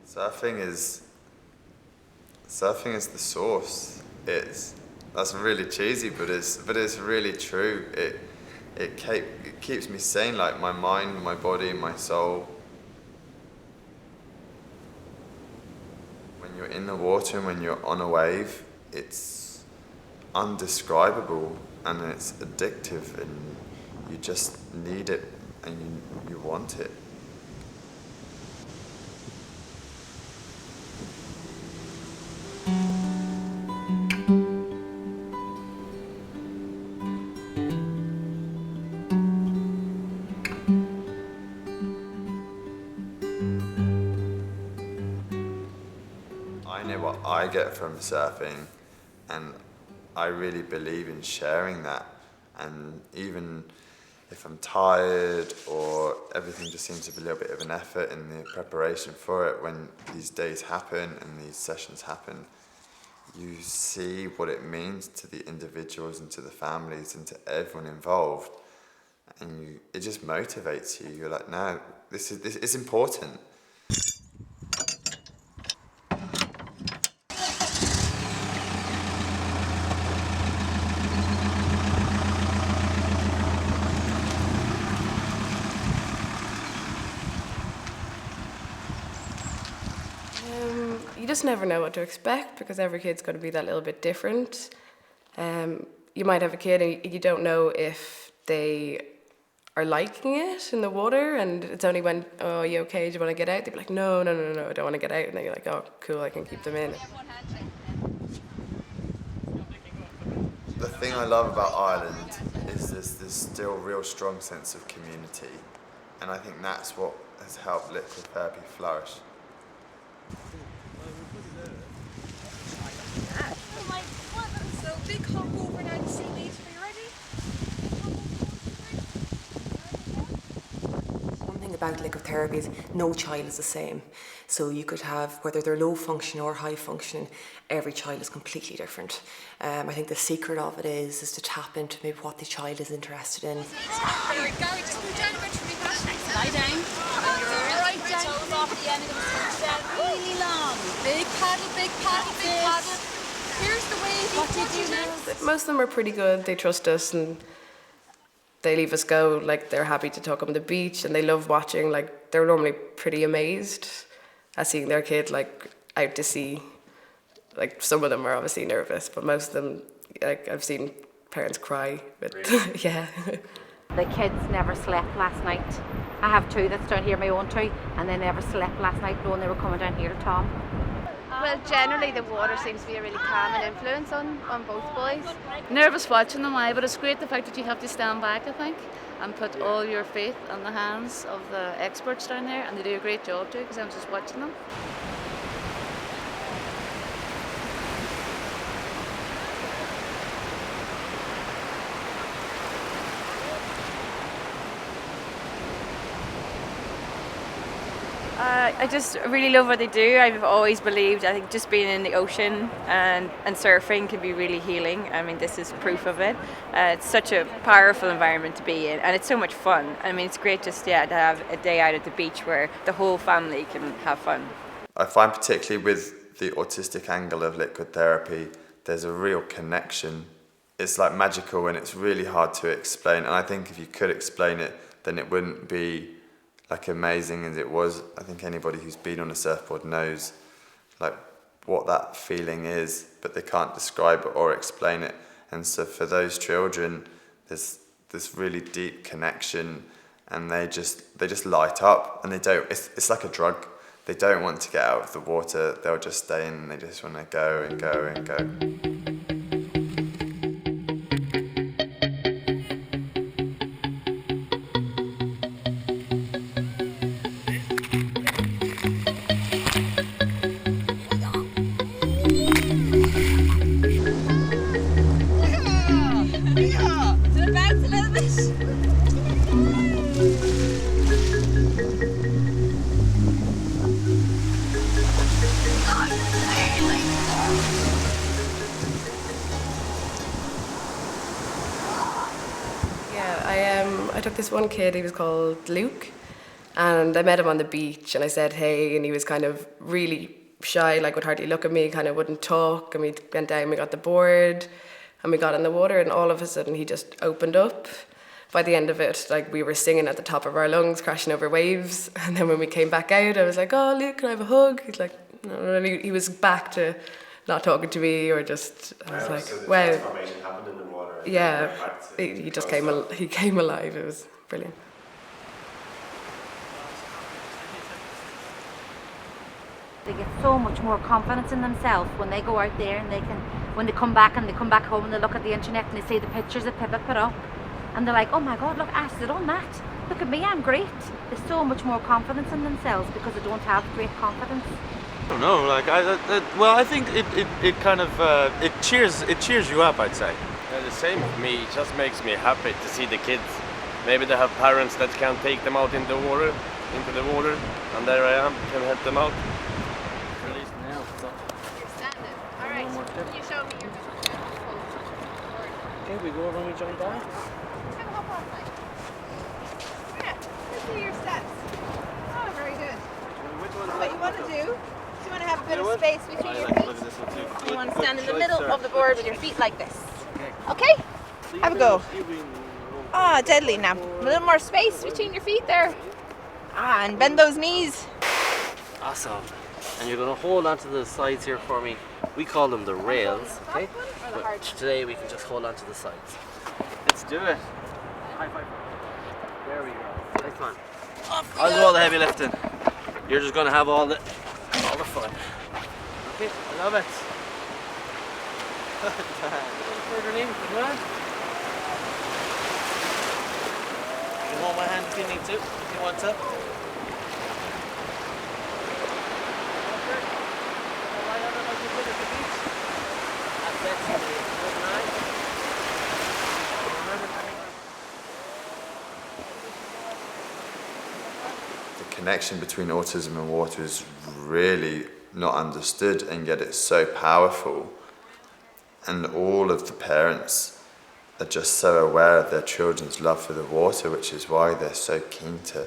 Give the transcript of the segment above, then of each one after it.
Surfing is surfing is the source. That's really cheesy, but it's really true. It keeps me sane, like my mind, my body, my soul. When you're in the water and when you're on a wave, it's undescribable and it's addictive, and you just need it and you want it. I know what I get from surfing, and I really believe in sharing that. And even if I'm tired or everything just seems to be a little bit of an effort in the preparation for it, when these days happen and these sessions happen, you see what it means to the individuals and to the families and to everyone involved, and it just motivates you. You're like, no, this is important. You just never know what to expect because every kid's going to be that little bit different. You might have a kid and you don't know if they are liking it in the water, and it's only when, oh, are you okay, do you want to get out? They'd be like, no, I don't want to get out. And then you're like, oh, cool, I can keep them in. The thing I love about Ireland is this still real strong sense of community, and I think that's what has helped liquid therapy flourish. Oh my God, so big hop over now to see me. Are you ready? One thing about liquid therapy is no child is the same. So you could have, whether they're low functioning or high functioning, every child is completely different. I think the secret of it is to tap into maybe what the child is interested in. Gary, just move down a bit for me. Lie down. Right down. Toes off the end of the switch down. Really long. Big paddle, big paddle, big paddle. Here's the wave. What do you do now? Most of them are pretty good. They trust us and they leave us go. Like, they're happy to talk on the beach and they love watching. Like, they're normally pretty amazed at seeing their kid, like, out to sea. Like, some of them are obviously nervous, but most of them, like, I've seen parents cry. But really? Yeah. The kids never slept last night. I have two that's down here, my own two, and they never slept last night knowing they were coming down here to Tom. Well, generally the water seems to be a really calming influence on both boys. Nervous watching them, but it's great the fact that you have to stand back, I think, and put all your faith in the hands of the experts down there, and they do a great job too, because I'm just watching them. I just really love what they do. I've always believed, I think just being in the ocean and surfing can be really healing. I mean, this is proof of it. It's such a powerful environment to be in, and it's so much fun. I mean, it's great just to have a day out at the beach where the whole family can have fun. I find particularly with the autistic angle of liquid therapy, there's a real connection. It's like magical and it's really hard to explain. And I think if you could explain it, then it wouldn't be like amazing as it was. I think anybody who's been on a surfboard knows like what that feeling is, but they can't describe it or explain it. And so for those children, there's this really deep connection, and they just light up, and they don't. It's like a drug. They don't want to get out of the water. They'll just stay in, and they just want to go and go and go. I took this one kid, he was called Luke, And I met him on the beach and I said, hey, and he was kind of really shy, like would hardly look at me, kind of wouldn't talk. And we went down, we got the board and we got in the water, and all of a sudden he just opened up. By the end of it, like we were singing at the top of our lungs, crashing over waves. And then when we came back out, I was like, oh, Luke, can I have a hug? He's like, no. And he was back to not talking to me, or just, I was like, so the wow. transformation happened in the water. Yeah, he just came alive. It was brilliant. They get so much more confidence in themselves when they go out there, and when they come back home and they look at the internet and they see the pictures that Pippa put up, and they're like, oh my God, look, Ash did on that. Look at me, I'm great. There's so much more confidence in themselves because they don't have great confidence. I don't know, like I think it kind of it cheers you up, I'd say. The same for me. It just makes me happy to see the kids. Maybe they have parents that can't take them out into the water, and there I am, can help them out. Release now. You're standing. All right. Can you show me your Okay, we go over and we join back. Yeah, let's see your stats. Oh, very good. What you want to do is you want to have a bit of space between your feet. You want to stand in the middle of the board with your feet like this. Okay? Have a go. Ah, deadly now. A little more space between your feet there. Ah, and bend those knees. Awesome. And you're going to hold onto the sides here for me. We call them the rails, okay? But today we can just hold onto the sides. Let's do it. High five. There we go. Nice one. I'll do all the heavy lifting. You're just going to have all the fun. Okay, I love it. Further in, come on. You can hold my hand if you need to, if you want to. The connection between autism and water is really not understood, and yet it's so powerful. And all of the parents are just so aware of their children's love for the water, which is why they're so keen to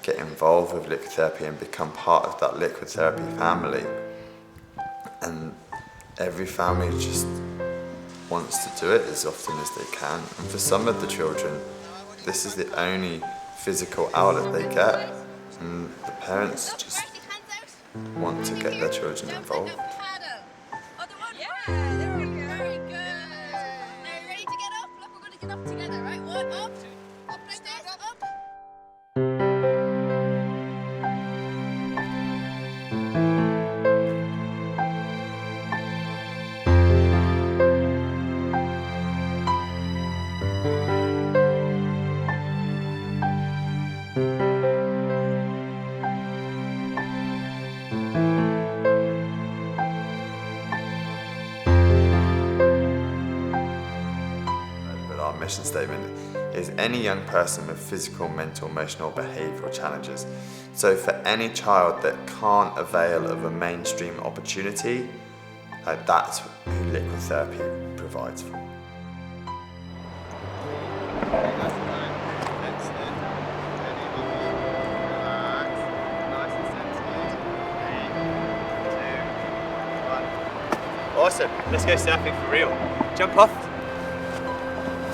get involved with liquid therapy and become part of that liquid therapy family. And every family just wants to do it as often as they can. And for some of the children, this is the only physical outlet they get. And the parents just want to get their children involved. Yeah, there we go. Very good. Now you ready to get up? Look, we're going to get up together, right? One, up. Up like this, up. Mission statement is any young person with physical, mental, emotional, behavioural challenges. So for any child that can't avail of a mainstream opportunity, that's who liquid therapy provides for. Awesome. Let's go surfing for real. Jump off.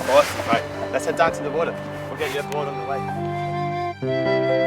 Awesome. Right, let's head down to the water. We'll get you a board on the way.